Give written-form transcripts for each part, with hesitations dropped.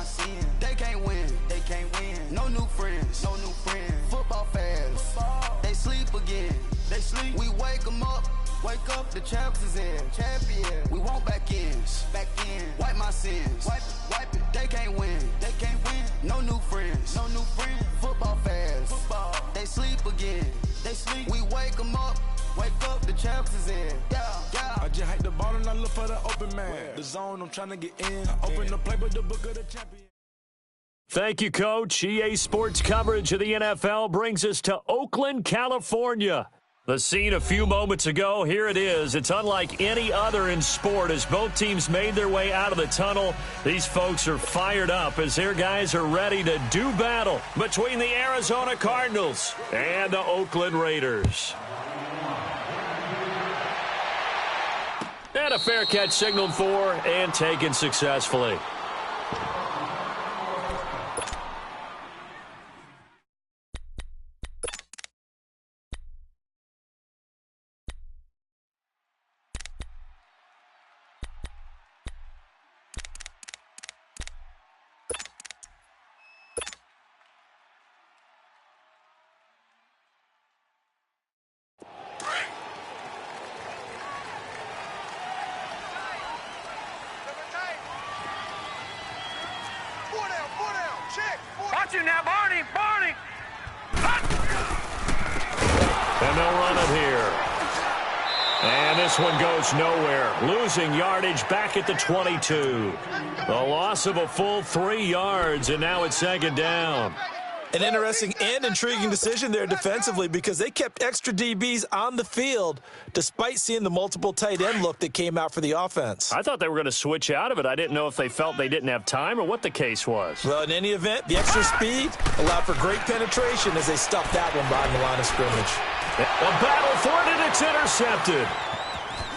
my sins. They can't win. They can't win. No new friends. No new friends. Football fans. They sleep again. They sleep. We wake them up. Wake up, the champs is in. Champion. We want back ends. Back in. Wipe my sins. Wipe it. They can't win. They can't win. No new friends. No new friends. Football fans. Football. They sleep again. They sleep. We wake them up. Wake up, the champs is in. Yeah. I just hike the ball and I look for the open man. The zone, I'm trying to get in. Open the playbook, the book of the champion. Thank you, Coach. EA Sports coverage of the NFL brings us to Oakland, California. The scene a few moments ago, here it is. It's unlike any other in sport as both teams made their way out of the tunnel. These folks are fired up as their guys are ready to do battle between the Arizona Cardinals and the Oakland Raiders. And a fair catch signaled for and taken successfully. Watch it now, Barney! And they'll run it here. And this one goes nowhere. Losing yardage back at the 22. The loss of a full 3 yards, and now it's second down. An interesting and intriguing decision there defensively because they kept extra DBs on the field despite seeing the multiple tight end look that came out for the offense. I thought they were going to switch out of it. I didn't know if they felt they didn't have time or what the case was. Well, in any event, the extra speed allowed for great penetration as they stuffed that one behind the line of scrimmage. A battle for it, and it's intercepted.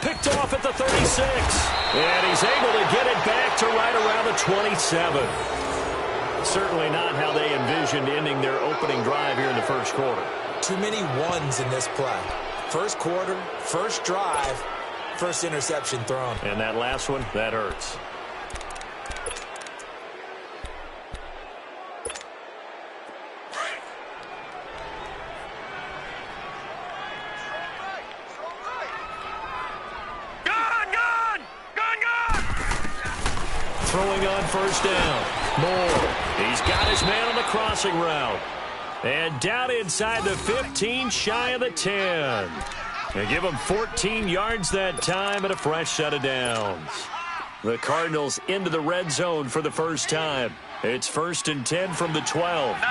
Picked off at the 36. And he's able to get it back to right around the 27. Certainly not how they envisioned ending their opening drive here in the first quarter. Too many ones in this play. First quarter, first drive, first interception thrown. And that last one, that hurts. Throwing on first down. Moore. He's got his man on the crossing route. And down inside the 15, shy of the 10. They give him 14 yards that time and a fresh set of downs. The Cardinals into the red zone for the first time. It's 1st and 10 from the 12. No.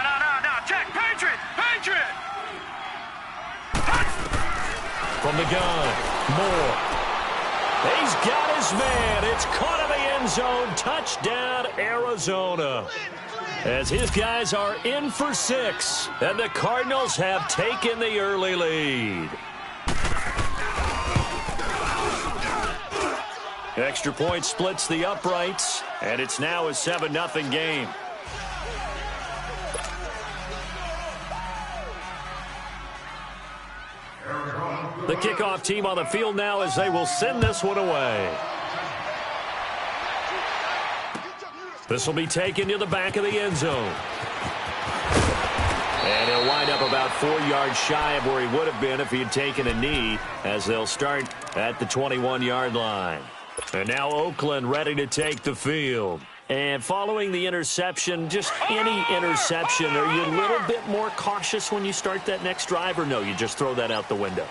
Check. Patriot. From the gun, Moore. He's got his man. It's caught in the end zone. Touchdown, Arizona. As his guys are in for 6, and the Cardinals have taken the early lead. Extra point splits the uprights, and it's now a 7-0 game. The kickoff team on the field now as they will send this one away. This will be taken to the back of the end zone. And he'll wind up about 4 yards shy of where he would have been if he had taken a knee, as they'll start at the 21-yard line. And now Oakland ready to take the field. And following the interception, just any interception, are you a little bit more cautious when you start that next drive, or no, you just throw that out the window?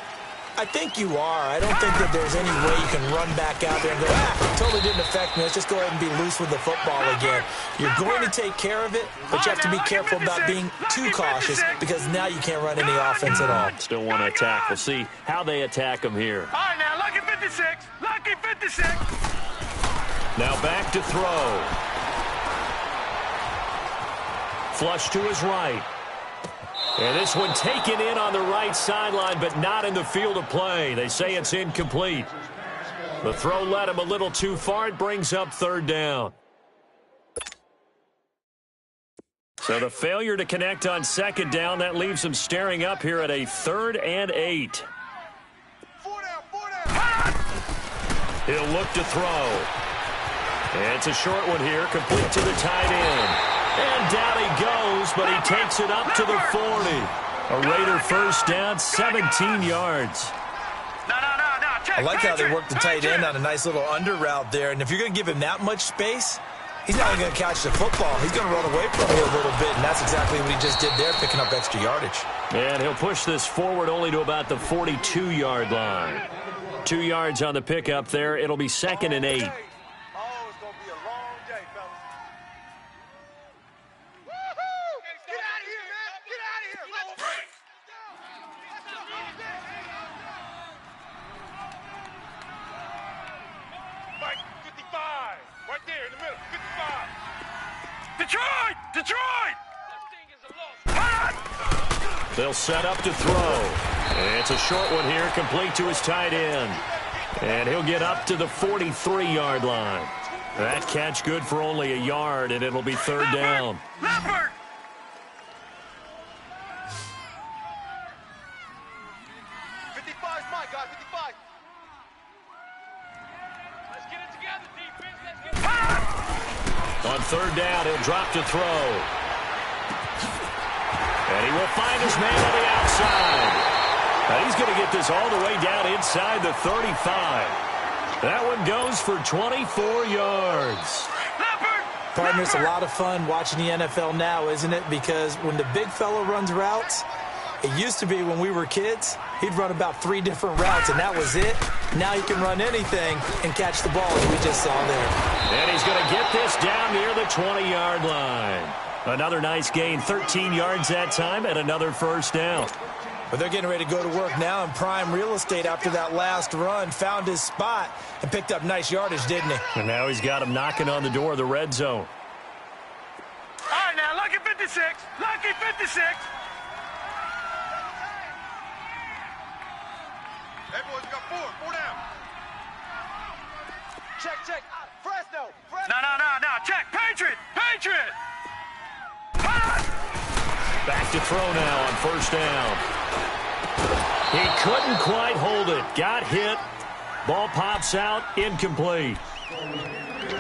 I think you are. I don't think that there's any way you can run back out there and go, totally didn't affect me. Let's just go ahead and be loose with the football again. You're going to take care of it, but you have to be careful about being too cautious because now you can't run any offense at all. Still want to attack. We'll see how they attack him here. All right, now, lucky 56. Lucky 56. Now back to throw. Flush to his right. And this one taken in on the right sideline, but not in the field of play. They say it's incomplete. The throw led him a little too far. It brings up 3rd down. So the failure to connect on 2nd down, that leaves him staring up here at a 3rd and 8. Four down. He'll look to throw. It's a short one here, complete to the tight end. And down he goes, but he takes it up to the 40. A Raider first down, 17 yards. I like how they work the tight end on a nice little under route there. And if you're going to give him that much space, he's not going to catch the football. He's going to run away from you a little bit, and that's exactly what he just did there, picking up extra yardage. And he'll push this forward only to about the 42-yard line. 2 yards on the pickup there. It'll be 2nd and 8. They'll set up to throw. It's a short one here, complete to his tight end. And he'll get up to the 43-yard line. That catch good for only a yard, and it'll be 3rd down. 55's mine, guys, 55. Let's get it together, defense. Let's get it. On 3rd down, he'll drop to throw. And he will find his man on the outside. And he's going to get this all the way down inside the 35. That one goes for 24 yards. Partner, it's a lot of fun watching the NFL now, isn't it? Because when the big fella runs routes, it used to be when we were kids, he'd run about 3 different routes, and that was it. Now he can run anything and catch the ball, as we just saw there. And he's going to get this down near the 20-yard line. Another nice gain, 13 yards that time, and another first down. But they're getting ready to go to work now in prime real estate after that last run. Found his spot and picked up nice yardage, didn't he? And now he's got him knocking on the door of the red zone. All right, now, lucky 56. Lucky 56. Hey, boys, we got 4 down. Check. Fresno. No. Check. Patriot. Back to throw now on first down. He couldn't quite hold it. Got hit. Ball pops out. Incomplete.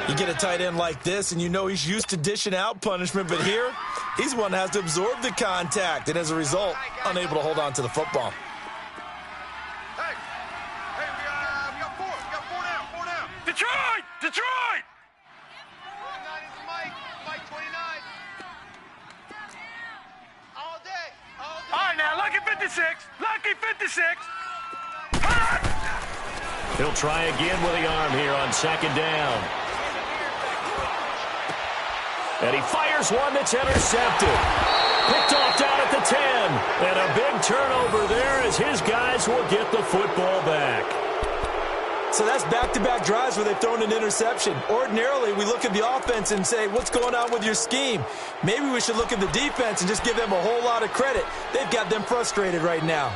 You get a tight end like this, and you know he's used to dishing out punishment, but here, he's the one that has to absorb the contact, and as a result, unable to hold on to the football. Hey, we got 4. We got 4 down. Detroit. 29 is Mike 29. All day. All right, now, lucky 56. He'll try again with the arm here on 2nd down. And he fires one that's intercepted. Picked off down at the 10. And a big turnover there as his guys will get the football back. So that's back-to-back drives where they've thrown an interception. Ordinarily, we look at the offense and say, what's going on with your scheme? Maybe we should look at the defense and just give them a whole lot of credit. They've got them frustrated right now.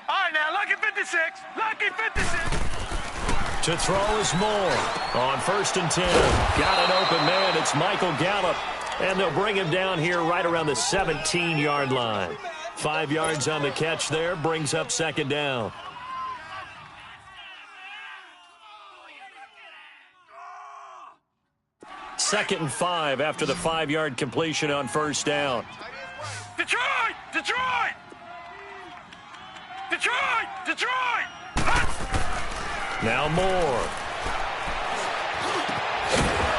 All right, now, lucky 56. To throw is Moore on 1st and 10. Got an open man. It's Michael Gallup. And they'll bring him down here right around the 17-yard line. 5 yards on the catch there. Brings up 2nd down. Second and 5 after the 5-yard completion on first down. Detroit! Now Moore.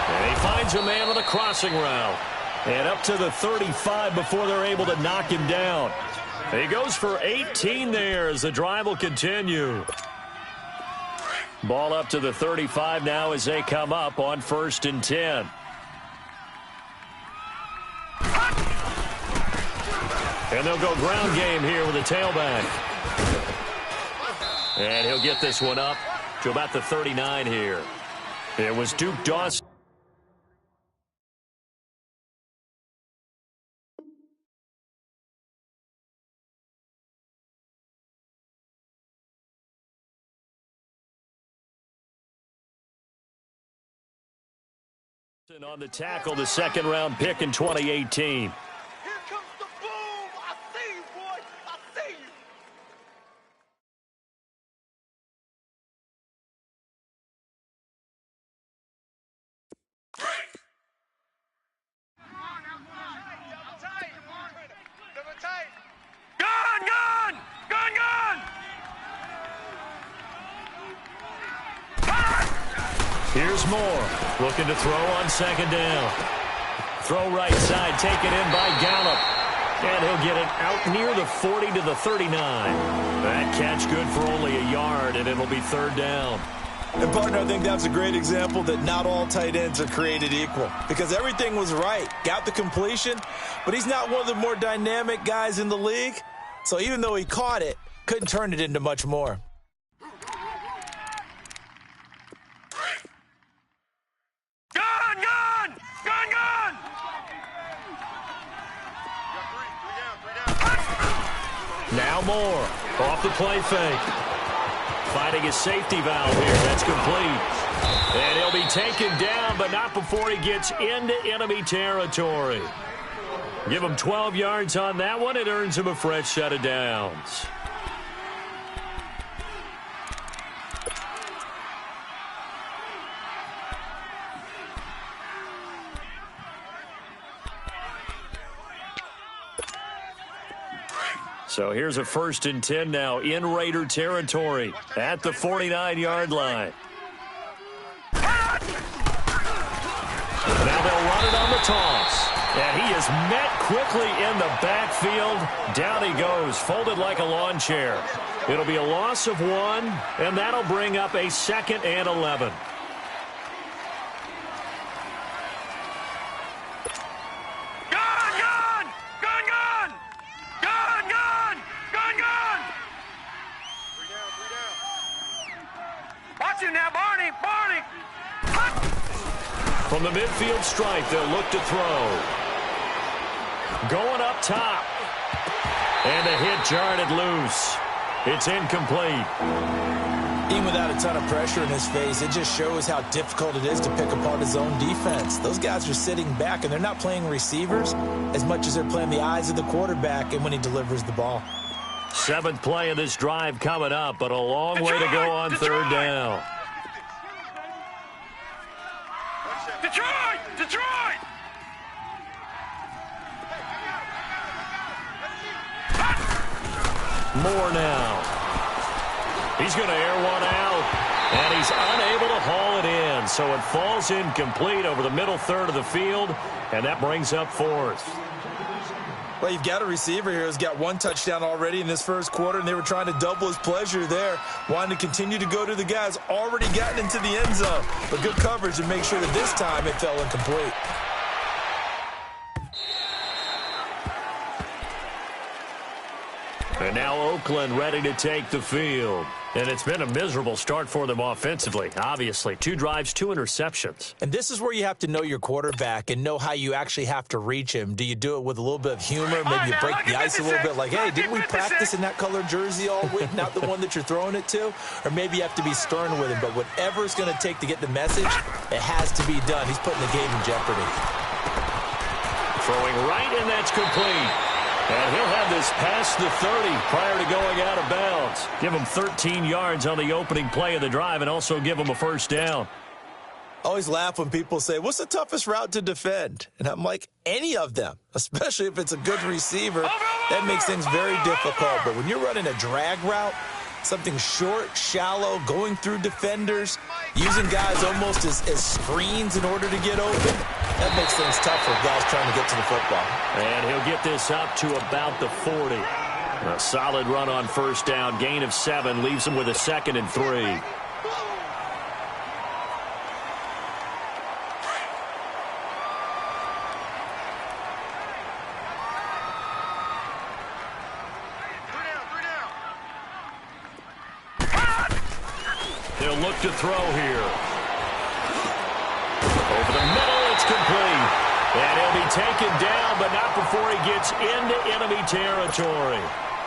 And he finds a man on a crossing route. And up to the 35 before they're able to knock him down. He goes for 18 there as the drive will continue. Ball up to the 35 now as they come up on 1st and 10. And they'll go ground game here with a tailback. And he'll get this one up to about the 39 here. It was Duke Dawson. On the tackle, the second-round pick in 2018. Here comes the boom. I see you, boy. I see you. Gun! Here's Moore, looking to throw on second down. Throw right side, taken in by Gallup. And he'll get it out near the 40 to the 39. That catch good for only a yard, and it'll be third down. And, partner, I think that's a great example that not all tight ends are created equal because everything was right. Got the completion, but he's not one of the more dynamic guys in the league. So even though he caught it, couldn't turn it into much more. Gun! Now Moore, off the play fake. Finding his safety valve here. That's complete. And he'll be taken down, but not before he gets into enemy territory. Give him 12 yards on that one. It earns him a fresh set of downs. So here's a 1st and 10 now in Raider territory at the 49-yard line. Now they'll run it on the toss. And he is met quickly in the backfield. Down he goes, folded like a lawn chair. It'll be a loss of 1, and that'll bring up a 2nd and 11. From the midfield stripe, they'll look to throw. Going up top. And the hit jarred it loose. It's incomplete. Even without a ton of pressure in his face, it just shows how difficult it is to pick apart his own defense. Those guys are sitting back, and they're not playing receivers as much as they're playing the eyes of the quarterback and when he delivers the ball. 7th play of this drive coming up, but a long way to go on third down. Detroit! Moore now. He's going to air one out, and he's unable to haul it in. So it falls incomplete over the middle third of the field, and that brings up 4th. Well, you've got a receiver here who's got 1 touchdown already in this first quarter, and they were trying to double his pleasure there, wanting to continue to go to the guys already gotten into the end zone. But good coverage to make sure that this time it fell incomplete. And now Oakland ready to take the field. And it's been a miserable start for them offensively, obviously. 2 drives, 2 interceptions. And this is where you have to know your quarterback and know how you actually have to reach him. Do you do it with a little bit of humor? Maybe you break the ice a little bit like, hey, didn't we practice in that colored jersey all week, not the one that you're throwing it to? Or maybe you have to be stern with him. But whatever it's going to take to get the message, it has to be done. He's putting the game in jeopardy. Throwing right, and that's complete. And he'll have this past the 30 prior to going out of bounds. Give him 13 yards on the opening play of the drive and also give him a first down. I always laugh when people say, what's the toughest route to defend? And I'm like, any of them, especially if it's a good receiver. That makes things very difficult. But when you're running a drag route, something short, shallow, going through defenders, using guys almost as screens in order to get open, that makes things tough for guys trying to get to the football. And he'll get this up to about the 40. A solid run on first down. Gain of 7 leaves him with a 2nd and 3. They'll look to throw here. Over the middle, it's complete. And he'll be taken down, but not before he gets into enemy territory.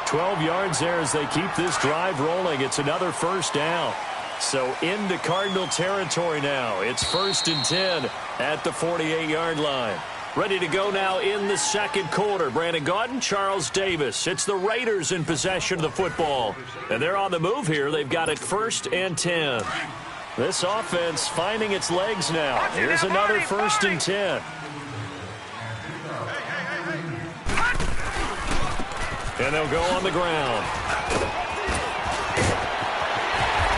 12 yards there as they keep this drive rolling. It's another first down. So into Cardinal territory now. It's 1st and 10 at the 48-yard line. Ready to go now in the second quarter. Brandon Gaudin, Charles Davis. It's the Raiders in possession of the football. And they're on the move here. They've got it 1st and 10. This offense finding its legs now. Here's another 1st and 10. And they'll go on the ground.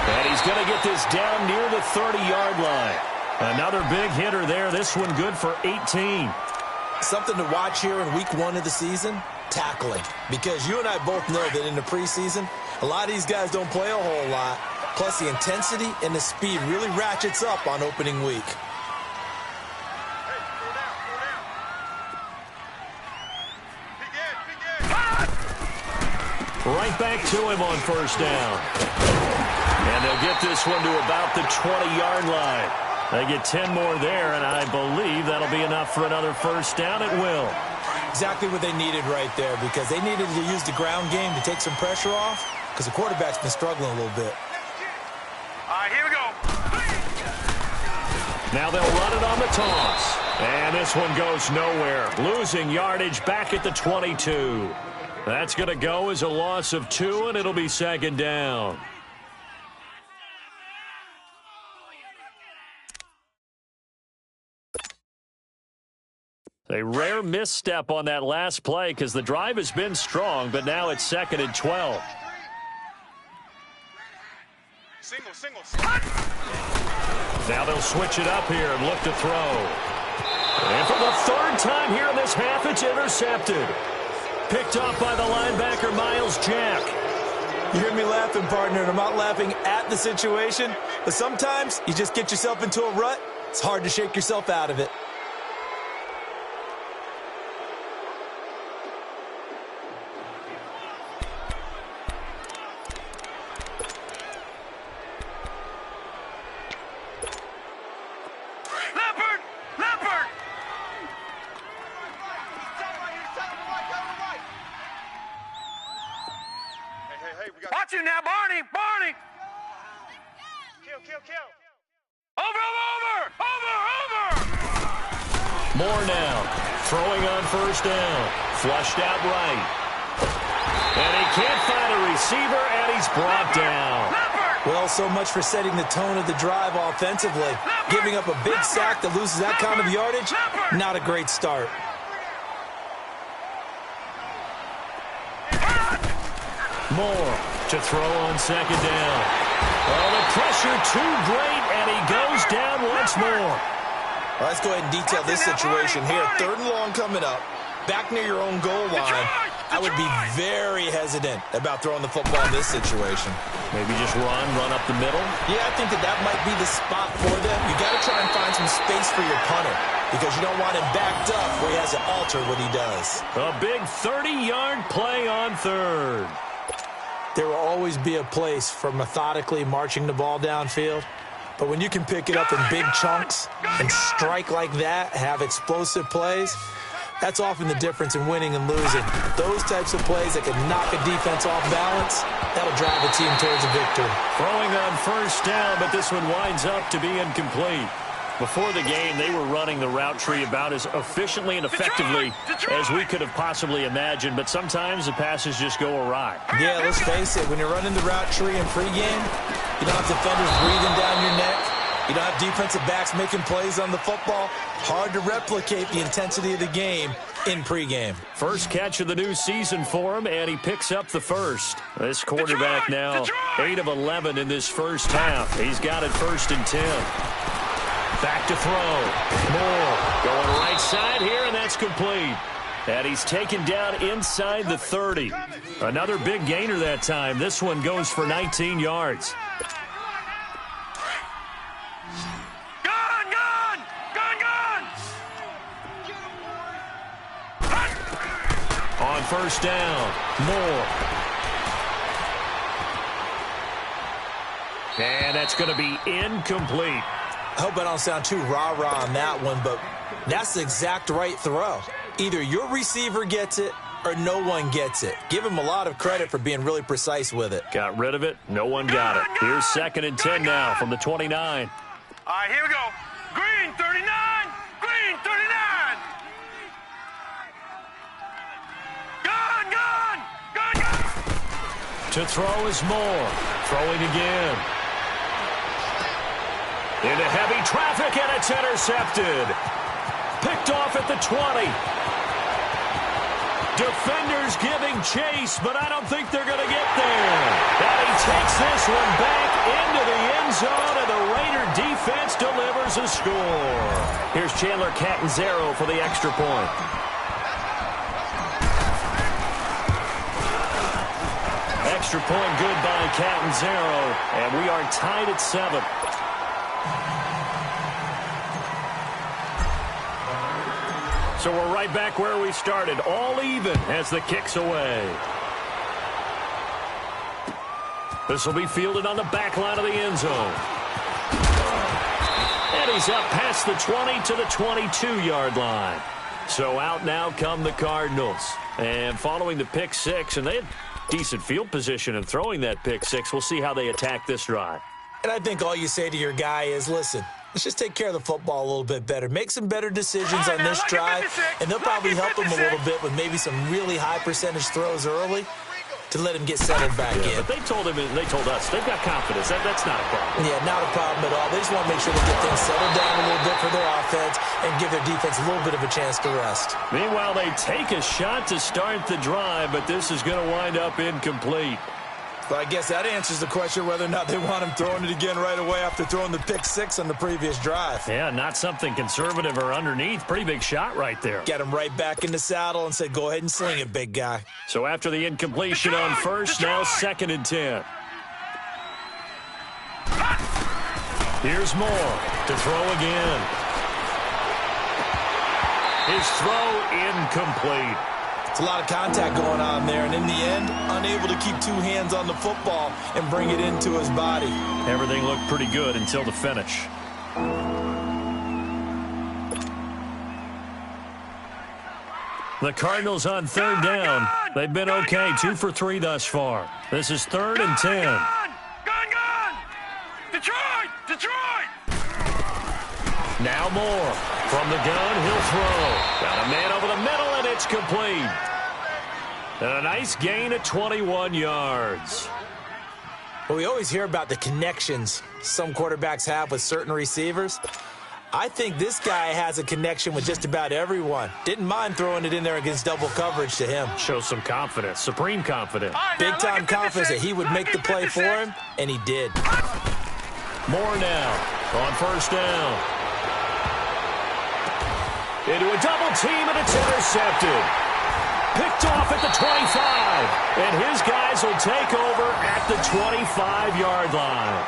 And he's going to get this down near the 30-yard line. Another big hitter there. This one good for 18. Something to watch here in week 1 of the season, tackling. Because you and I both know that in the preseason, a lot of these guys don't play a whole lot. Plus, the intensity and the speed really ratchets up on opening week. Right back to him on 1st down. And they'll get this one to about the 20-yard line. They get 10 more there, and I believe that'll be enough for another 1st down. It will. Exactly what they needed right there, because they needed to use the ground game to take some pressure off, because the quarterback's been struggling a little bit. All right, here we go. Now they'll run it on the toss. And this one goes nowhere. Losing yardage back at the 22. That's going to go as a loss of 2, and it'll be 2nd down. A rare misstep on that last play because the drive has been strong, but now it's 2nd and 12. Single. Now they'll switch it up here and look to throw. And for the 3rd time here in this half, it's intercepted. Picked off by the linebacker, Miles Jack. You hear me laughing, partner, and I'm not laughing at the situation, but sometimes you just get yourself into a rut. It's hard to shake yourself out of it. Watch him now, Barney! Kill! Over! More now. Throwing on 1st down. Flushed out right. And he can't find a receiver, and he's brought down. Well, so much for setting the tone of the drive offensively. Giving up a big sack that loses that kind of yardage, not a great start. Moore to throw on 2nd down. Well, the pressure too great, and he goes down once more. Well, let's go ahead and detail this situation here. 3rd and long coming up. Back near your own goal line. I would be very hesitant about throwing the football in this situation. Maybe just run up the middle? Yeah, I think that might be the spot for them. You got to try and find some space for your punter because you don't want him backed up where he has to alter what he does. A big 30-yard play on 3rd. There will always be a place for methodically marching the ball downfield. But when you can pick it up in big chunks and strike like that, have explosive plays, that's often the difference in winning and losing. Those types of plays that can knock a defense off balance, that'll drive a team towards a victory. Throwing on 1st down, but this one winds up to be incomplete. Before the game, they were running the route tree about as efficiently and effectively as we could have possibly imagined, but sometimes the passes just go awry. Yeah, let's face it, when you're running the route tree in pregame, you don't have defenders breathing down your neck. You don't have defensive backs making plays on the football. Hard to replicate the intensity of the game in pregame. First catch of the new season for him, and he picks up the 1st. This quarterback now 8 of 11 in this first half. He's got it 1st and 10. Back to throw. Moore going right side here, and that's complete. And he's taken down inside the 30. Another big gainer that time. This one goes for 19 yards. On 1st down, Moore. And that's going to be incomplete. I hope I don't sound too rah-rah on that one, but that's the exact right throw. Either your receiver gets it or no one gets it. Give him a lot of credit for being really precise with it. Got rid of it. No one got it. Here's 2nd and 10 now from the 29. All right, here we go. Green, 39. To throw is Moore. Throwing again. Into heavy traffic, and it's intercepted. Picked off at the 20. Defenders giving chase, but I don't think they're going to get there. And he takes this one back into the end zone, and the Raider defense delivers a score. Here's Chandler Catanzaro for the extra point. Extra point good by Catanzaro, and we are tied at 7. So we're right back where we started, all even as the kick's away. This will be fielded on the back line of the end zone. And he's up past the 20 to the 22-yard line. So out now come the Cardinals. And following the pick six, and they had decent field position in throwing that pick six. We'll see how they attack this drive. And I think all you say to your guy is, listen, let's just take care of the football a little bit better. Make some better decisions on this drive, and they'll probably help him a little bit with maybe some really high percentage throws early to let him get settled back in. But they told him, and they told us, they've got confidence. That's not a problem. Yeah, not a problem at all. They just want to make sure they get things settled down a little bit for their offense and give their defense a little bit of a chance to rest. Meanwhile, they take a shot to start the drive, but this is going to wind up incomplete. But I guess that answers the question whether or not they want him throwing it again right away after throwing the pick six on the previous drive. Yeah, not something conservative or underneath. Pretty big shot right there. Got him right back in the saddle and said, go ahead and sling it, big guy. So after the incompletion on first, now 2nd and 10. Here's Moore to throw again. His throw incomplete. It's a lot of contact going on there, and in the end, unable to keep two hands on the football and bring it into his body. Everything looked pretty good until the finish. The Cardinals on 3rd down. They've been okay, 2 for 3 thus far. This is 3rd and 10. Gone! Detroit! Now Moore. From the gun, he'll throw. Got a man over the middle, and it's complete. And a nice gain at 21 yards. Well, we always hear about the connections some quarterbacks have with certain receivers. I think this guy has a connection with just about everyone. Didn't mind throwing it in there against double coverage to him. Shows some confidence, supreme confidence. Big-time confidence that he would make the play for him, and he did. More now on 1st down. Into a double team, and it's intercepted. Picked off at the 25. And his guys will take over at the 25-yard line.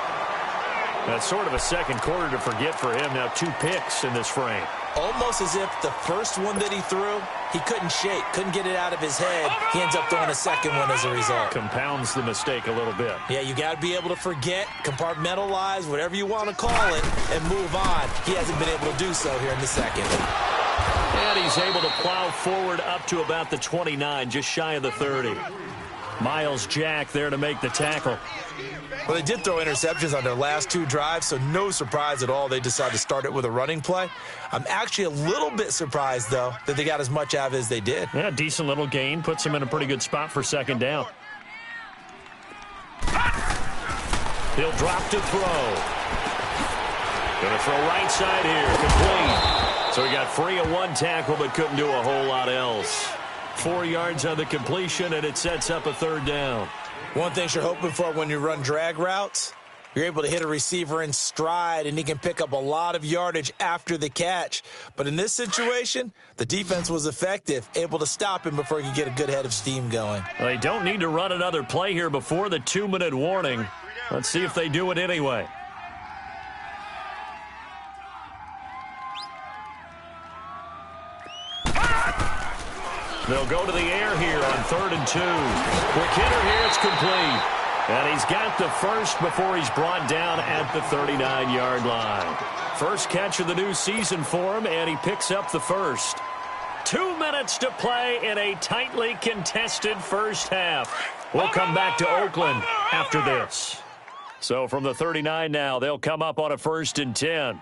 That's sort of a second quarter to forget for him. Now 2 picks in this frame. Almost as if the first one that he threw, he couldn't shake, couldn't get it out of his head. He ends up throwing a second one as a result. Compounds the mistake a little bit. Yeah, you got to be able to forget, compartmentalize, whatever you want to call it, and move on. He hasn't been able to do so here in the second. And he's able to plow forward up to about the 29, just shy of the 30. Miles Jack there to make the tackle. Well, they did throw interceptions on their last 2 drives, so no surprise at all they decided to start it with a running play. I'm actually a little bit surprised, though, that they got as much out of it as they did. Yeah, decent little gain. Puts them in a pretty good spot for 2nd down. He'll drop to throw. Going to throw right side here. Complete. So he got free of 1 tackle, but couldn't do a whole lot else. 4 yards on the completion, and it sets up a 3rd down. One thing you're hoping for when you run drag routes, you're able to hit a receiver in stride, and he can pick up a lot of yardage after the catch. But in this situation, the defense was effective, able to stop him before he could get a good head of steam going. Well, they don't need to run another play here before the 2-minute warning. Let's see if they do it anyway. They'll go to the air here on 3rd and 2. Quick hitter here, it's complete. And he's got the first before he's brought down at the 39-yard line. First catch of the new season for him, and he picks up the first. 2 minutes to play in a tightly contested first half. We'll come back to Oakland after this. So from the 39 now, they'll come up on a 1st and 10.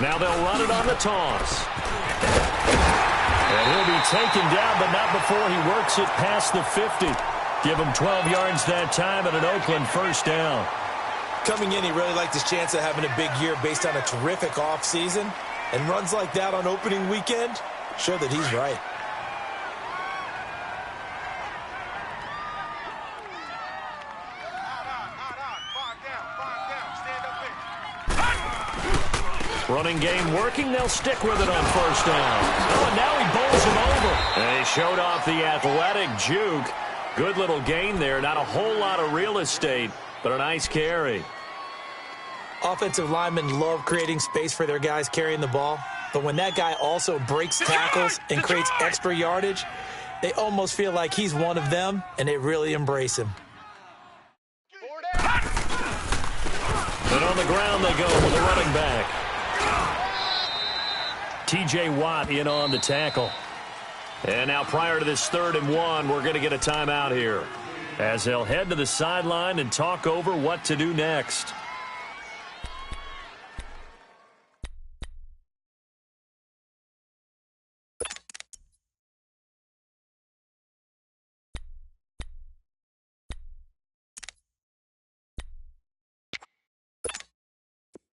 Now they'll run it on the toss. And he'll be taken down, but not before he works it past the 50. Give him 12 yards that time and an Oakland first down. Coming in, he really liked his chance of having a big year based on a terrific offseason. And runs like that on opening weekend show that he's right. Running game working. They'll stick with it on first down. Oh, and now he bowls him over. And he showed off the athletic juke. Good little gain there. Not a whole lot of real estate, but a nice carry. Offensive linemen love creating space for their guys carrying the ball. But when that guy also breaks tackles and creates extra yardage, they almost feel like he's one of them, and they really embrace him. And on the ground they go with the running back. T.J. Watt in on the tackle. And now prior to this 3rd and 1, we're going to get a timeout here as they'll head to the sideline and talk over what to do next.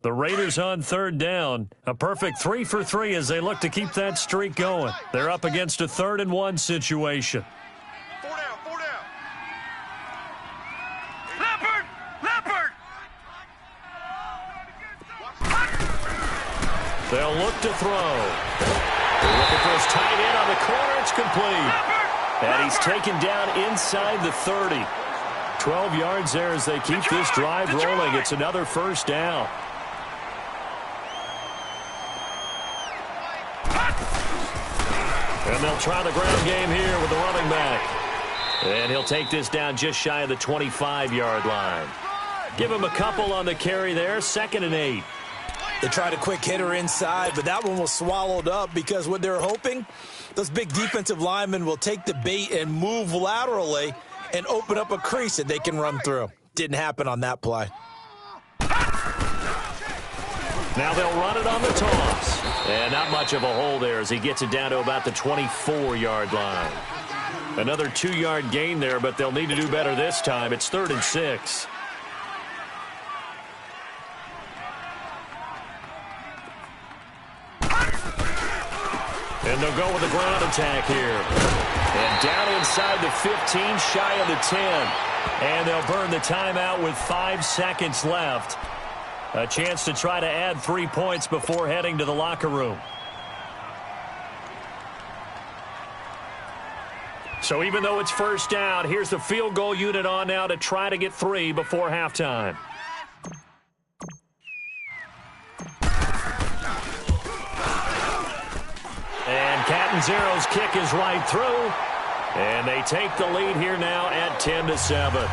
The Raiders on 3rd down. A perfect 3 for 3 as they look to keep that streak going. They're up against a 3rd and 1 situation. 4 down, 4 down. Leopard! Leopard! They'll look to throw. They're looking for his tight end on the corner. It's complete. And he's taken down inside the 30. 12 yards there as they keep this drive rolling. It's another first down. And they'll try the ground game here with the running back. And he'll take this down just shy of the 25-yard line. Give him a couple on the carry there. 2nd and 8. They tried a quick hitter inside, but that one was swallowed up because what they're hoping, those big defensive linemen will take the bait and move laterally and open up a crease that they can run through. Didn't happen on that play. Now they'll run it on the toss. And not much of a hole there as he gets it down to about the 24-yard line. Another 2-yard gain there, but they'll need to do better this time. It's 3rd and 6. And they'll go with the ground attack here. And down inside the 15, shy of the 10. And they'll burn the timeout with 5 seconds left. A chance to try to add 3 points before heading to the locker room. So even though it's first down, here's the field goal unit on now to try to get 3 before halftime. And Catanzero's kick is right through. And they take the lead here now at 10-7.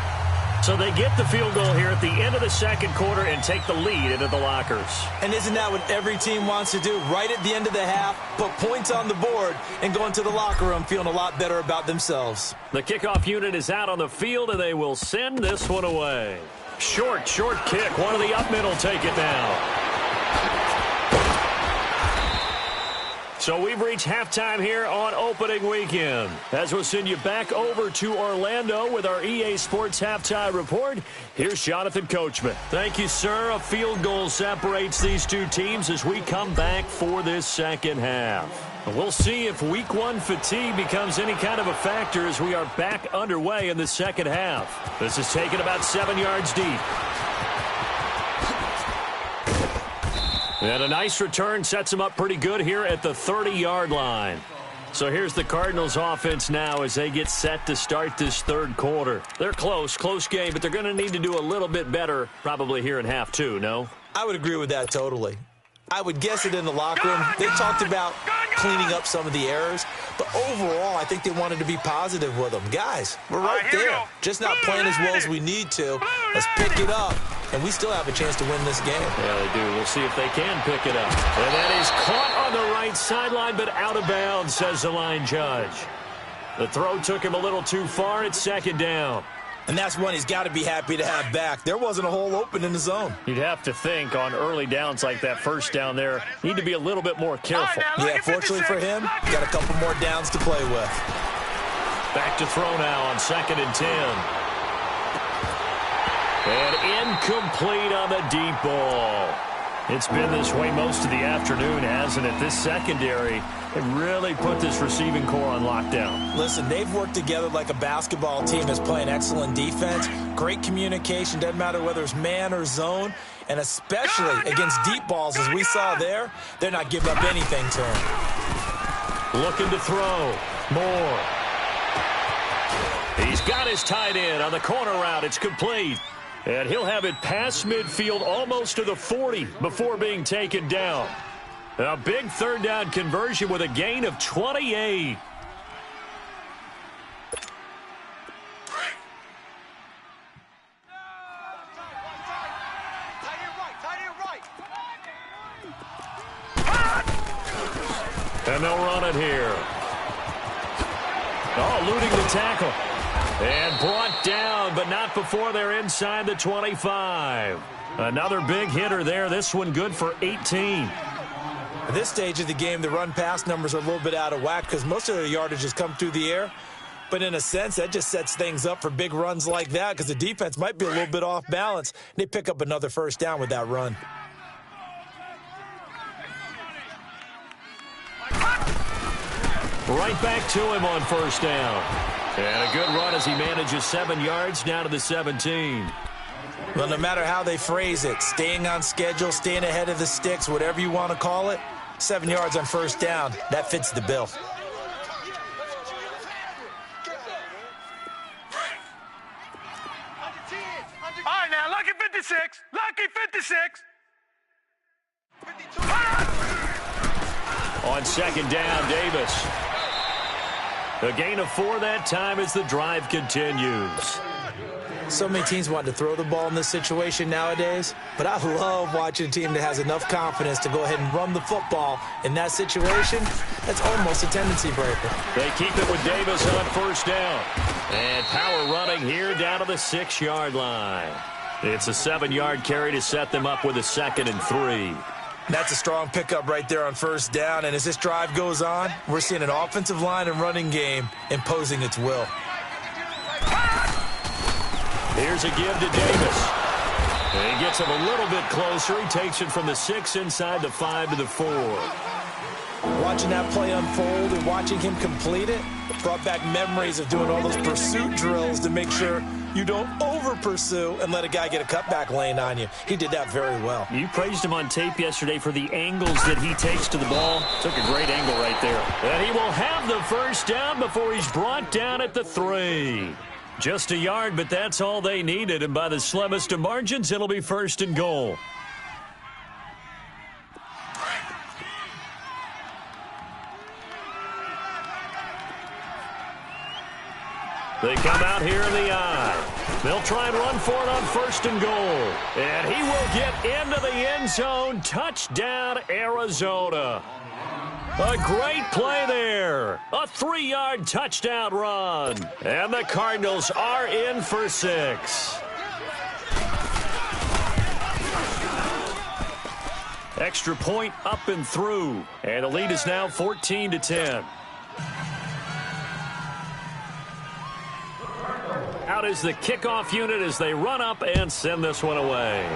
So they get the field goal here at the end of the 2nd quarter and take the lead into the lockers. And isn't that what every team wants to do? Right at the end of the half, put points on the board and go into the locker room feeling a lot better about themselves. The kickoff unit is out on the field, and they will send this one away. Short kick. One of the up middle take it now. So we've reached halftime here on opening weekend. As we'll send you back over to Orlando with our EA Sports Halftime Report, here's Jonathan Coachman. Thank you, sir. A field goal separates these two teams as we come back for this second half. We'll see if Week 1 fatigue becomes any kind of a factor as we are back underway in the second half. This is taken about 7 yards deep. And a nice return sets them up pretty good here at the 30-yard line. So here's the Cardinals offense now as they get set to start this 3rd quarter. They're close game, but they're going to need to do a little bit better probably here in half 2, no? I would agree with that totally. I would guess it in the locker room. They talked about cleaning up some of the errors, but overall, I think they wanted to be positive with them. Guys, we're right there. Just not playing as well as we need to. Let's pick it up, and we still have a chance to win this game. Yeah, they do. We'll see if they can pick it up. And that is caught on the right sideline, but out of bounds, says the line judge. The throw took him a little too far. It's 2nd down. And that's one he's got to be happy to have back. There wasn't a hole open in the zone. You'd have to think on early downs like that first down there, need to be a little bit more careful. Yeah, fortunately for him, got a couple more downs to play with. Back to throw now on 2nd and 10. And incomplete on the deep ball. It's been this way most of the afternoon, hasn't it? This secondary, it really put this receiving core on lockdown. Listen, they've worked together like a basketball team that's playing excellent defense. Great communication, doesn't matter whether it's man or zone. And especially against deep balls, as we saw there, they're not giving up anything to him. Looking to throw. Moore. He's got his tight end on the corner route. It's complete. And he'll have it past midfield almost to the 40 before being taken down. A big 3rd down conversion with a gain of 28. And they'll run it here. Oh, eluding the tackle. And brought down, but not before they're inside the 25. Another big hitter there. This one good for 18. At this stage of the game, the run-pass numbers are a little bit out of whack because most of their yardage has come through the air. But in a sense, that just sets things up for big runs like that because the defense might be a little bit off balance. They pick up another 1st down with that run. Right back to him on 1st down. And a good run as he manages 7 yards down to the 17. Well, no matter how they phrase it, staying on schedule, staying ahead of the sticks, whatever you want to call it, 7 yards on 1st down, that fits the bill. All right, now, lucky 56. Lucky 56. On 2nd down, Davis. A gain of 4 that time as the drive continues. So many teams want to throw the ball in this situation nowadays, but I love watching a team that has enough confidence to go ahead and run the football. In that situation, that's almost a tendency breaker. They keep it with Davis on 1st down. And power running here down to the 6-yard line. It's a 7-yard carry to set them up with a 2nd and 3. That's a strong pickup right there on 1st down, and as this drive goes on, we're seeing an offensive line and running game imposing its will. Here's a give to Davis. And he gets him a little bit closer. He takes it from the 6 inside the 5 to the 4. Watching that play unfold and watching him complete it brought back memories of doing all those pursuit drills to make sure you don't over-pursue and let a guy get a cutback lane on you. He did that very well. You praised him on tape yesterday for the angles that he takes to the ball. Took a great angle right there. And he will have the 1st down before he's brought down at the 3. Just a yard, but that's all they needed. And by the slimmest of margins, it'll be 1st and goal. They come out here in the I. They'll try and run for it on 1st and goal. And he will get into the end zone. Touchdown, Arizona. A great play there. A 3-yard touchdown run. And the Cardinals are in for 6. Extra point up and through. And the lead is now 14-10. Out is the kickoff unit as they run up and send this one away.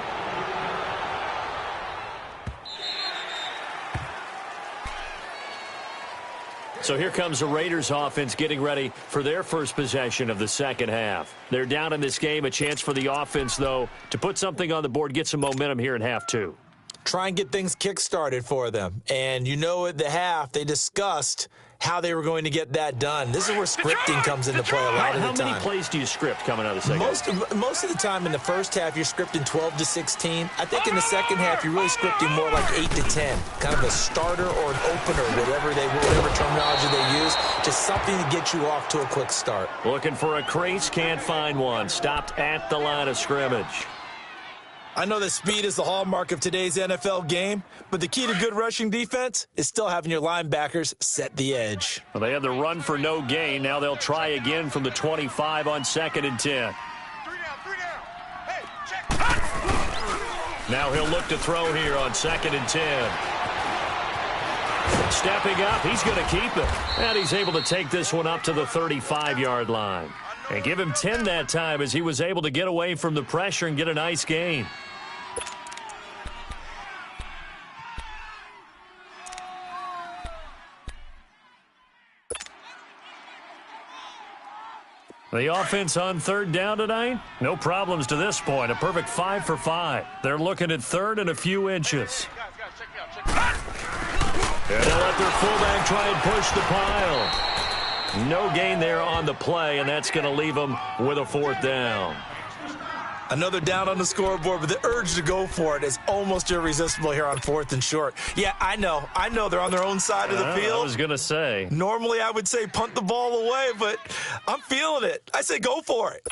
So here comes the Raiders offense getting ready for their first possession of the 2nd half. They're down in this game. A chance for the offense, though, to put something on the board, get some momentum here in half 2. Try and get things kick-started for them. And you know at the half, they discussed how they were going to get that done. This is where scripting comes into play a lot of the time. How many plays do you script coming out of the 2nd half? Most of the time in the 1st half, you're scripting 12 to 16. I think in the 2nd half, you're really scripting more like 8 to 10. Kind of a starter or an opener, whatever terminology they use. Just something to get you off to a quick start. Looking for a crease, can't find one. Stopped at the line of scrimmage. I know that speed is the hallmark of today's NFL game, but the key to good rushing defense is still having your linebackers set the edge. Well, they had the run for no gain. Now they'll try again from the 25 on 2nd and 10. Now he'll look to throw here on 2nd and 10. Stepping up, he's going to keep it. And he's able to take this one up to the 35-yard line. And give him 10 that time as he was able to get away from the pressure and get a nice gain. The offense on 3rd down tonight, no problems to this point. A perfect 5 for 5. They're looking at 3rd and a few inches. And they'll let their fullback try and push the pile. No gain there on the play, and that's going to leave them with a 4th down. Another down on the scoreboard, but the urge to go for it is almost irresistible here on 4th and short. Yeah, I know they're on their own side of the field. I was going to say. Normally I would say punt the ball away, but I'm feeling it. I say go for it.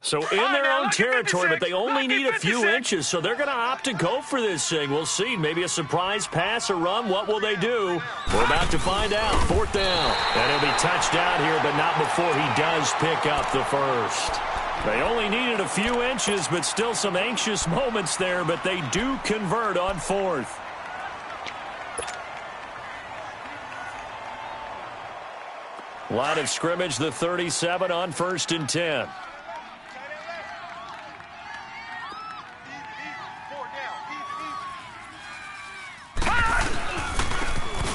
So in their own territory, but they only need a few inches, so they're going to opt to go for this thing. We'll see. Maybe a surprise pass or run. What will they do? We're about to find out. 4th down. And he'll be touched down here, but not before he does pick up the first. They only needed a few inches, but still some anxious moments there, but they do convert on 4th. Line of scrimmage, the 37 on 1st and 10.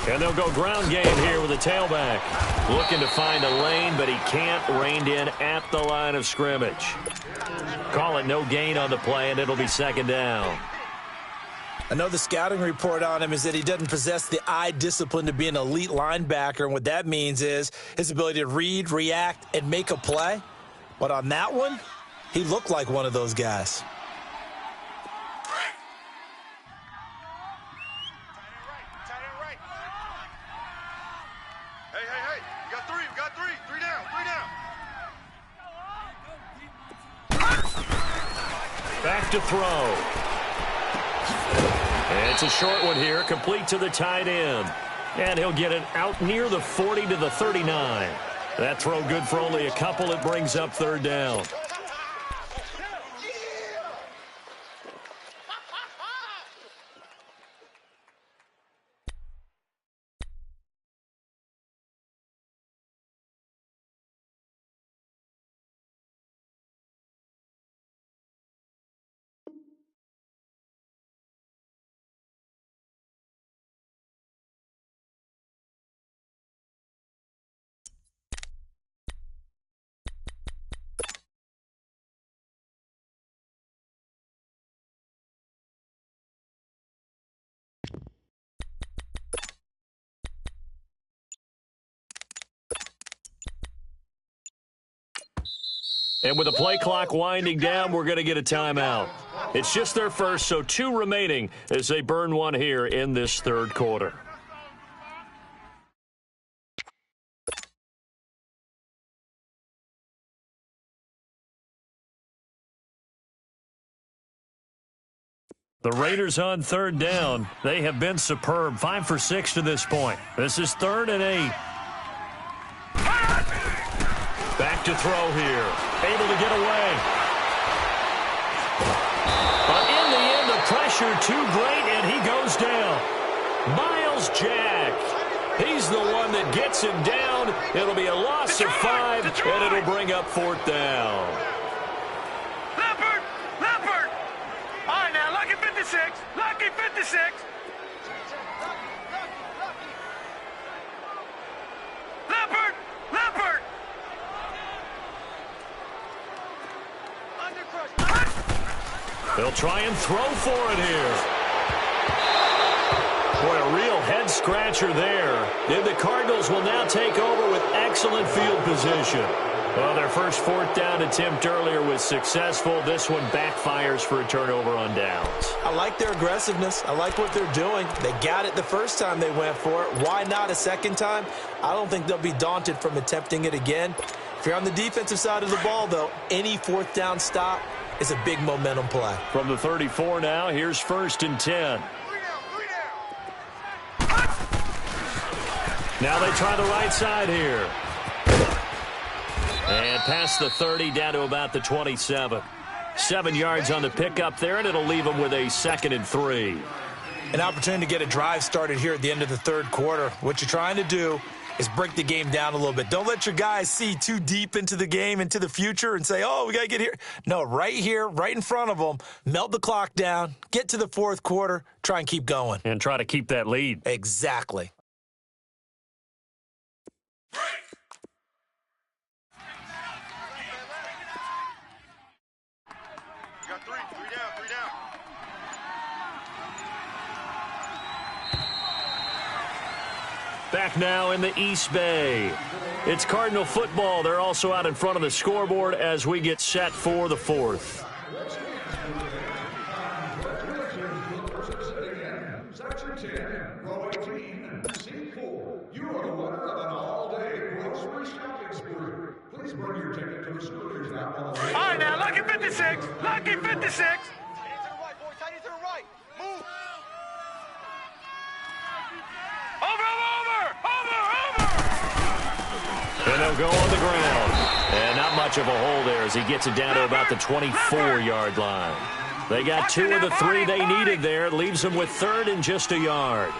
And they'll go ground game here with a tailback. Looking to find a lane, but he can't. Reined in at the line of scrimmage. Call it no gain on the play, and it'll be 2nd down. I know the scouting report on him is that he doesn't possess the eye discipline to be an elite linebacker, and what that means is his ability to read, react, and make a play. But on that one, he looked like one of those guys. Back to throw. And it's a short one here, complete to the tight end. And he'll get it out near the 40 to the 39. That throw good for only a couple. It brings up 3rd down. And with the play clock winding down, we're going to get a timeout. It's just their first, so 2 remaining as they burn one here in this 3rd quarter. The Raiders on 3rd down. They have been superb. 5 for 6 to this point. This is 3rd and 8. Back to throw here. Able to get away. But in the end, the pressure too great, and he goes down. Miles Jack. He's the one that gets him down. It'll be a loss of 5, and it'll bring up 4th down. Leopard! All right, now, lucky 56. Lucky 56. Leopard! They'll try and throw for it here. Boy, a real head-scratcher there. And the Cardinals will now take over with excellent field position. Well, their first 4th down attempt earlier was successful. This one backfires for a turnover on downs. I like their aggressiveness. I like what they're doing. They got it the first time they went for it. Why not a second time? I don't think they'll be daunted from attempting it again. If you're on the defensive side of the ball, though, any 4th down stop is a big momentum play. From the 34 now, here's 1st and 10. Now they try the right side here. And past the 30, down to about the 27. 7 yards on the pickup there, and it'll leave them with a 2nd and 3. An opportunity to get a drive started here at the end of the third quarter. What you're trying to do is break the game down a little bit. Don't let your guys see too deep into the game, into the future, and say, oh, we got to get here. No, right here, right in front of them, melt the clock down, get to the fourth quarter, try and keep going. And try to keep that lead. Exactly. You got three down. Back now in the East Bay. It's Cardinal football. They're also out in front of the scoreboard as we get set for the fourth. Section 10, row 18, seat 4. You are the winner of an all-day grocery shopping spree. Please bring your ticket to the scooters out on the way. All right, now, lucky 56. Lucky 56. Hands to the right, boys. Tight to the right. Move. Over. And they'll go on the ground. And not much of a hole there as he gets it down to about the 24-yard line. They got 2 of the 3 they needed there. It leaves them with 3rd and just a yard.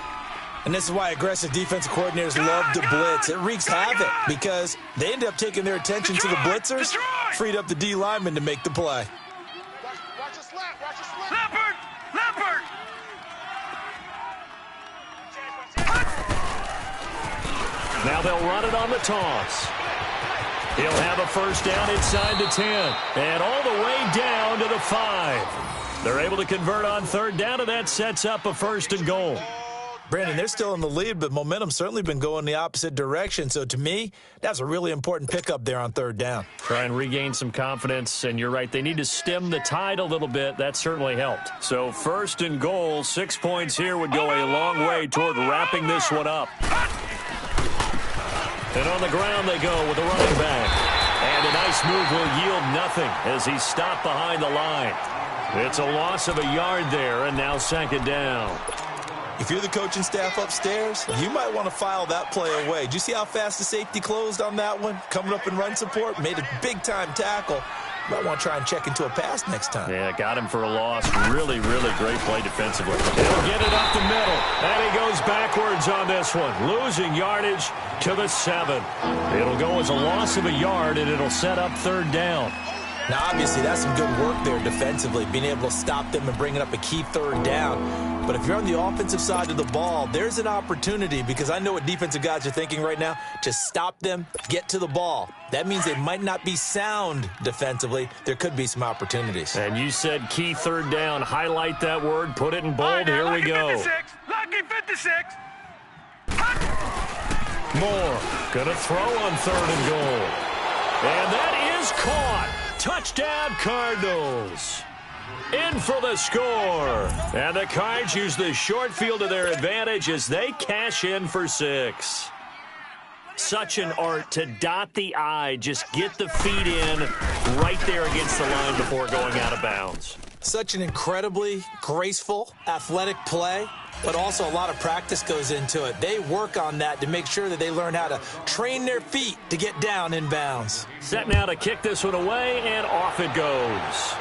And this is why aggressive defensive coordinators love to blitz. It wreaks havoc because they end up taking their attention to the blitzers, freed up the D lineman to make the play. Watch the slap. Leopard. Now they'll run it on the toss. He'll have a first down inside the 10. And all the way down to the 5. They're able to convert on 3rd down, and that sets up a 1st and goal. Brandon, they're still in the lead, but momentum's certainly been going the opposite direction. So to me, that's a really important pickup there on 3rd down. Try and regain some confidence, and you're right. They need to stem the tide a little bit. That certainly helped. So 1st and goal, 6 points here would go a long way toward wrapping this one up. And on the ground they go with the running back. And a nice move will yield nothing as he's stopped behind the line. It's a loss of a yard there, and now 2nd down. If you're the coaching staff upstairs, you might want to file that play away. Did you see how fast the safety closed on that one? Coming up in run support, made a big-time tackle. Might want to try and check into a pass next time. Yeah, got him for a loss. Really, really great play defensively. He'll get it up the middle, and he goes backwards on this one, losing yardage to the 7. It'll go as a loss of a yard, and it'll set up 3rd down. Now, obviously, that's some good work there defensively, being able to stop them and bringing up a key 3rd down. But if you're on the offensive side of the ball, there's an opportunity, because I know what defensive guys are thinking right now, to stop them, get to the ball. That means they might not be sound defensively. There could be some opportunities. And you said key 3rd down. Highlight that word. Put it in bold. Here we go. Lucky 56. Moore going to throw on 3rd and goal. And that is caught. Touchdown, Cardinals. In for the score. And the Cards use the short field to their advantage as they cash in for 6. Such an art to dot the I, just get the feet in right there against the line before going out of bounds. Such an incredibly graceful, athletic play, but also a lot of practice goes into it. They work on that to make sure that they learn how to train their feet to get down in bounds. Set now to kick this one away, and off it goes.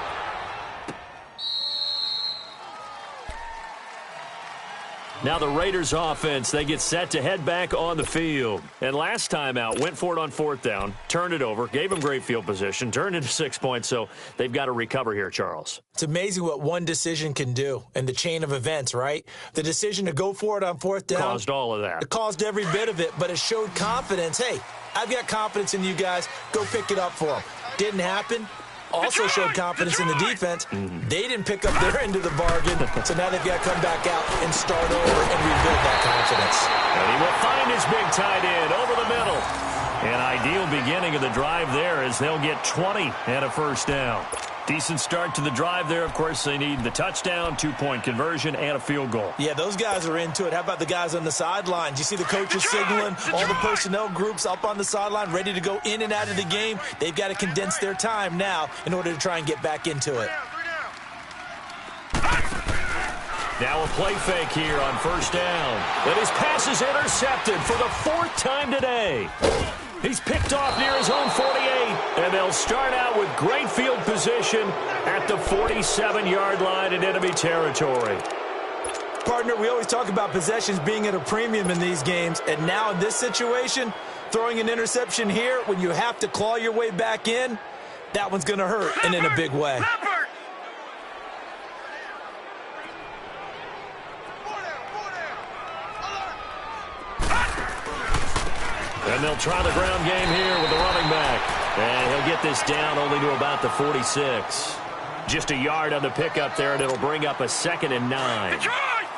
Now the Raiders offense, they get set to head back on the field. And last time out, went for it on 4th down, turned it over, gave them great field position, turned into 6 points, so they've got to recover here, Charles. It's amazing what one decision can do in the chain of events, right? The decision to go for it on 4th down. Caused all of that. It caused every bit of it, but it showed confidence. Hey, I've got confidence in you guys. Go pick it up for them. Didn't happen. Also showed confidence in the defense. They didn't pick up their end of the bargain, so now they've got to come back out and start over and rebuild that confidence. And he will find his big tight end over the middle. An ideal beginning of the drive there as they'll get 20 and a 1st down. Decent start to the drive there. Of course, they need the touchdown, 2-point conversion, and a field goal. Yeah, those guys are into it. How about the guys on the sidelines? You see the coaches signaling, all the personnel groups up on the sideline, ready to go in and out of the game. They've got to condense their time now in order to try and get back into it. Now a play fake here on 1st down. And his pass is intercepted for the 4th time today. He's picked off near his own 48, and they'll start out with great field position at the 47-yard line in enemy territory. Partner, we always talk about possessions being at a premium in these games, and now in this situation, throwing an interception here when you have to claw your way back in, that one's going to hurt, and in a big way. And they'll try the ground game here with the running back. And he'll get this down only to about the 46. Just a yard on the pickup there, and it'll bring up a 2nd and 9.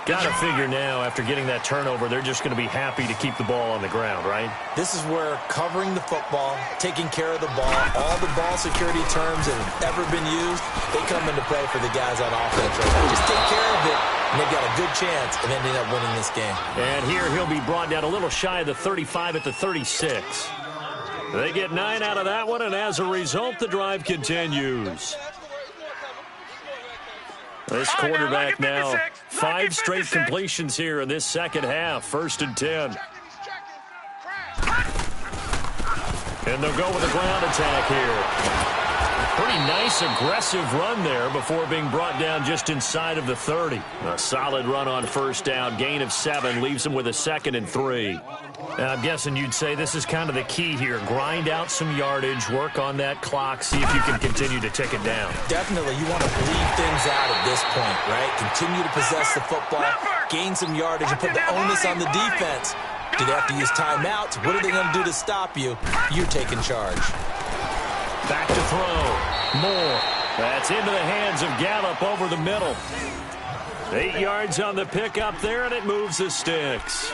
Got to figure now, after getting that turnover, they're just going to be happy to keep the ball on the ground, right? This is where covering the football, taking care of the ball, all the ball security terms that have ever been used, they come into play for the guys on offense. Right? Just take care of it, and they've got a good chance of ending up winning this game. And here he'll be brought down a little shy of the 35 at the 36. They get 9 out of that one, and as a result, the drive continues. This quarterback now, 5 straight completions here in this second half, 1st and 10. And they'll go with a ground attack here. Pretty nice, aggressive run there before being brought down just inside of the 30. A solid run on 1st down, gain of 7, leaves him with a 2nd and 3. And I'm guessing you'd say this is kind of the key here. Grind out some yardage, work on that clock, see if you can continue to tick it down. Definitely, you want to bleed things out at this point, right? Continue to possess the football, gain some yardage, and put the onus on the defense. Do they have to use timeouts? What are they going to do to stop you? You're taking charge. Back to throw. More. That's into the hands of Gallup over the middle. 8 yards on the pickup there, and it moves the sticks.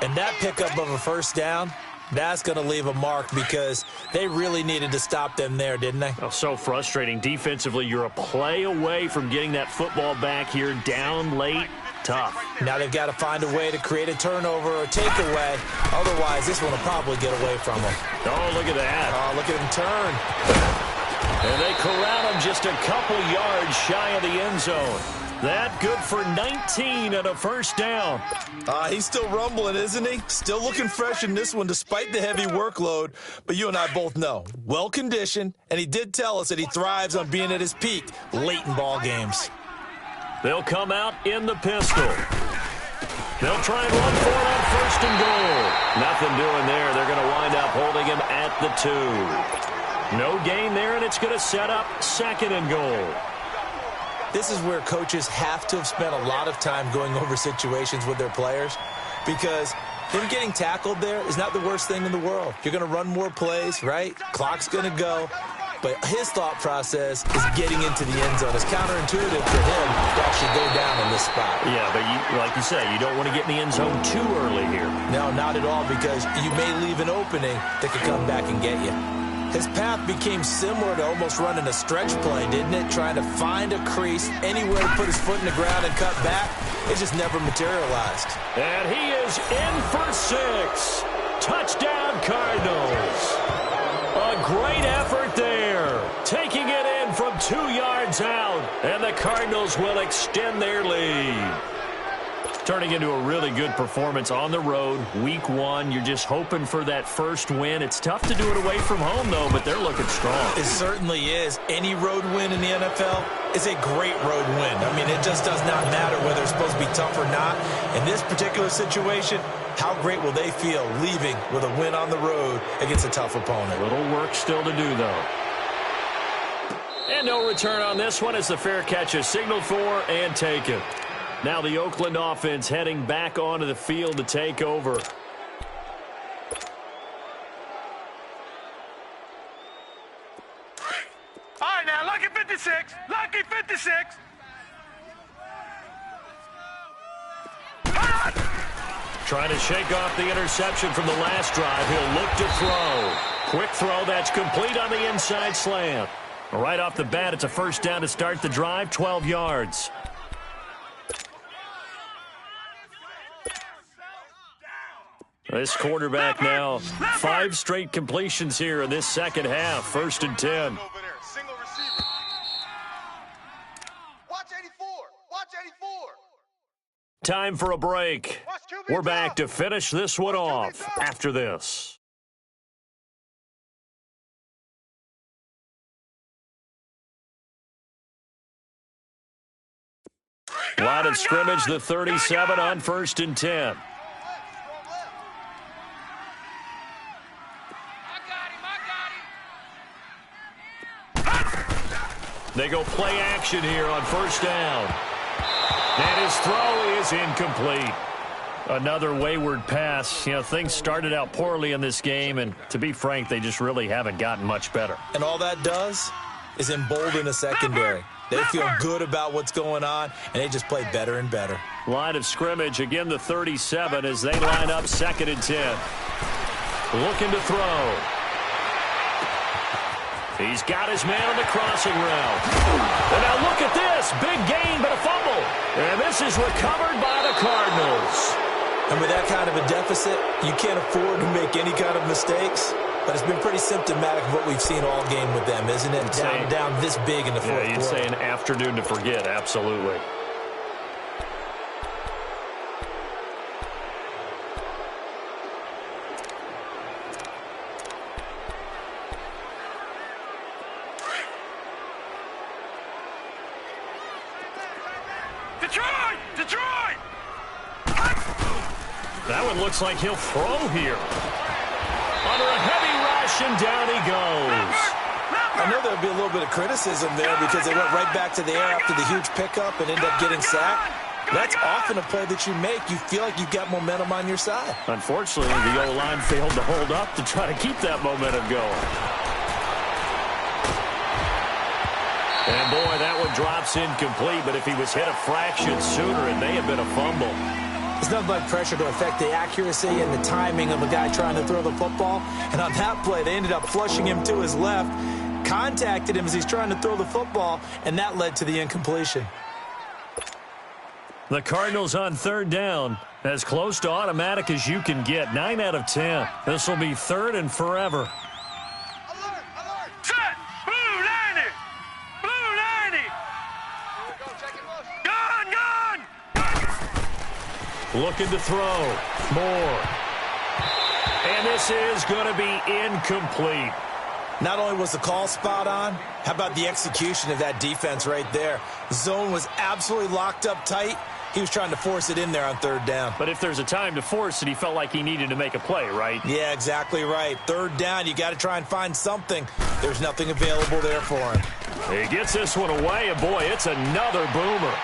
And that pickup of a 1st down, that's going to leave a mark because they really needed to stop them there, didn't they? Oh, so frustrating. Defensively, you're a play away from getting that football back here, down late. Tough. Now they've got to find a way to create a turnover or takeaway. Otherwise, this one will probably get away from them. Oh, look at that. Oh, look at him turn. And they corral him just a couple yards shy of the end zone. That good for 19 and a 1st down. He's still rumbling, isn't he? Still looking fresh in this one despite the heavy workload. But you and I both know, well-conditioned, and he did tell us that he thrives on being at his peak late in ball games. They'll come out in the pistol. They'll try and run for it on 1st and goal. Nothing doing there. They're going to wind up holding him at the 2. No gain there, and it's going to set up 2nd and goal. This is where coaches have to have spent a lot of time going over situations with their players because him getting tackled there is not the worst thing in the world. You're going to run more plays, right? Clock's going to go. But his thought process is getting into the end zone. It's counterintuitive for him to actually go down in this spot. Yeah, but like you say, you don't want to get in the end zone too early here. No, not at all, because you may leave an opening that could come back and get you. His path became similar to almost running a stretch play, didn't it? Trying to find a crease, anywhere to put his foot in the ground and cut back. It just never materialized. And he is in for 6. Touchdown, Cardinals. A great effort there. Taking it in from 2 yards out. And the Cardinals will extend their lead. Turning into a really good performance on the road. Week 1, you're just hoping for that first win. It's tough to do it away from home, though, but they're looking strong. It certainly is. Any road win in the NFL is a great road win. I mean, it just does not matter whether it's supposed to be tough or not. In this particular situation, how great will they feel leaving with a win on the road against a tough opponent? A little work still to do, though. And no return on this one as the fair catch is signaled for and taken. Now the Oakland offense heading back onto the field to take over. All right, now, lucky 56. Lucky 56. Trying to shake off the interception from the last drive. He'll look to throw. Quick throw that's complete on the inside slant. Right off the bat, it's a 1st down to start the drive, 12 yards. This quarterback now, 5 straight completions here in this second half, 1st and 10. Single receiver. Watch 84. Watch 84. Time for a break. We're back to finish this one off after this. Line of scrimmage, the 37 on 1st and 10. They go play action here on 1st down. And his throw is incomplete. Another wayward pass. You know, things started out poorly in this game, and to be frank, they just really haven't gotten much better. And all that does is embolden the secondary. They feel good about what's going on, and they just play better and better. Line of scrimmage, again the 37 as they line up 2nd and 10. Looking to throw. He's got his man on the crossing route. And now look at this. Big gain, but a fumble. And this is recovered by the Cardinals. And with that kind of a deficit, you can't afford to make any kind of mistakes. But it's been pretty symptomatic of what we've seen all game with them, isn't it? Down this big in the fourth quarter. Yeah, you'd say an afternoon to forget, absolutely. Detroit! That one looks like he'll throw here. Under a heavy rush, and down he goes. I know there'll be a little bit of criticism there because they went right back to the air after the huge pickup and ended up getting sacked. That's often a play that you make. You feel like you've got momentum on your side. Unfortunately, the O-line failed to hold up to try to keep that momentum going. And, boy, that one drops incomplete, but if he was hit a fraction sooner, it may have been a fumble. There's nothing like pressure to affect the accuracy and the timing of a guy trying to throw the football. And on that play, they ended up flushing him to his left, contacted him as he's trying to throw the football, and that led to the incompletion. The Cardinals on 3rd down, as close to automatic as you can get. 9 out of 10. This will be 3rd and forever. Set! Blue 90! Blue 90! Gone! Looking to throw. More. And this is going to be incomplete. Not only was the call spot on, how about the execution of that defense right there? The zone was absolutely locked up tight. He was trying to force it in there on 3rd down. But if there's a time to force it, he felt like he needed to make a play, right? Yeah, exactly right. 3rd down, you got to try and find something. There's nothing available there for him. He gets this one away, and boy, it's another boomer.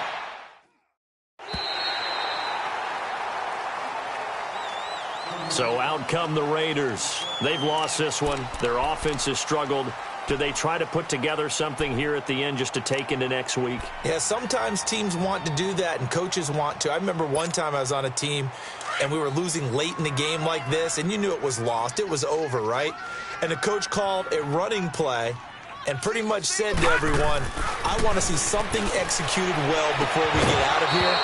So out come the Raiders. They've lost this one. Their offense has struggled. Do they try to put together something here at the end just to take into next week? Yeah, sometimes teams want to do that, and coaches want to. I remember one time I was on a team, and we were losing late in the game like this, and you knew it was lost. It was over, right? And the coach called a running play and pretty much said to everyone, I want to see something executed well before we get out of here.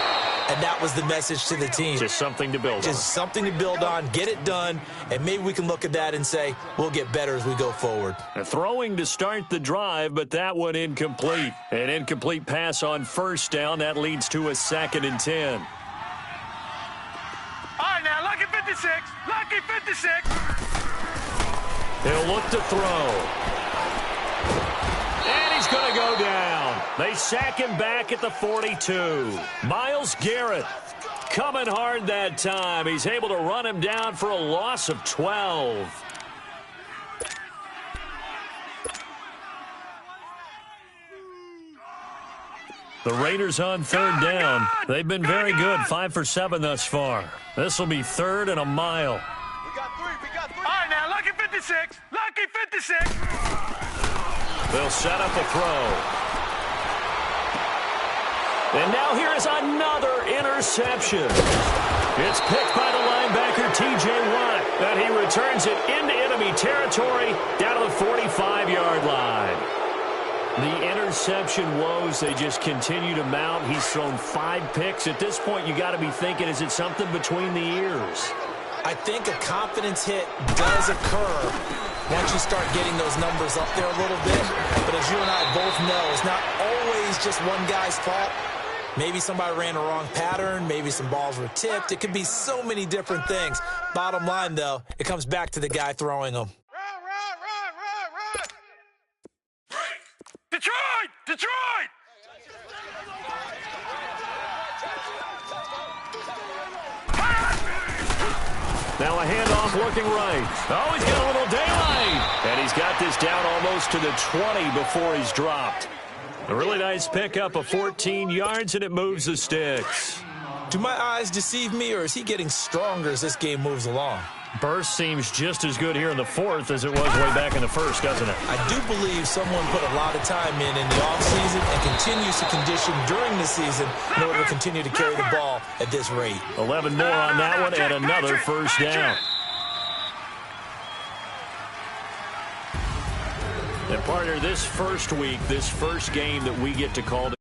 And that was the message to the team. Just something to build on. Just something to build on, get it done, and maybe we can look at that and say, we'll get better as we go forward. Throwing to start the drive, but that one incomplete. An incomplete pass on 1st down. That leads to a 2nd and 10. All right, now, lucky 56. Lucky 56. He'll look to throw. And he's going to go down. They sack him back at the 42. Myles Garrett coming hard that time. He's able to run him down for a loss of 12. The Raiders on 3rd down. They've been very good, 5 for 7 thus far. This will be 3rd and a mile. We got three. All right, now, lucky 56. Lucky 56. They'll set up a throw. And now here is another interception. It's picked by the linebacker, T.J. Watt, and he returns it into enemy territory down to the 45-yard line. The interception woes, they just continue to mount. He's thrown 5 picks. At this point, you got to be thinking, is it something between the ears? I think a confidence hit does occur once you start getting those numbers up there a little bit. But as you and I both know, it's not always just one guy's fault. Maybe somebody ran a wrong pattern. Maybe some balls were tipped. It could be so many different things. Bottom line, though, it comes back to the guy throwing them. Detroit! Now a handoff looking right. Oh, he's got a little daylight. And he's got this down almost to the 20 before he's dropped. A really nice pickup of 14 yards, and it moves the sticks. Do my eyes deceive me, or is he getting stronger as this game moves along? Burst seems just as good here in the fourth as it was way back in the first, doesn't it? I do believe someone put a lot of time in the offseason and continues to condition during the season in order to continue to carry the ball at this rate. 11 more on that one and another first down. And partner, this first week, this first game that we get to call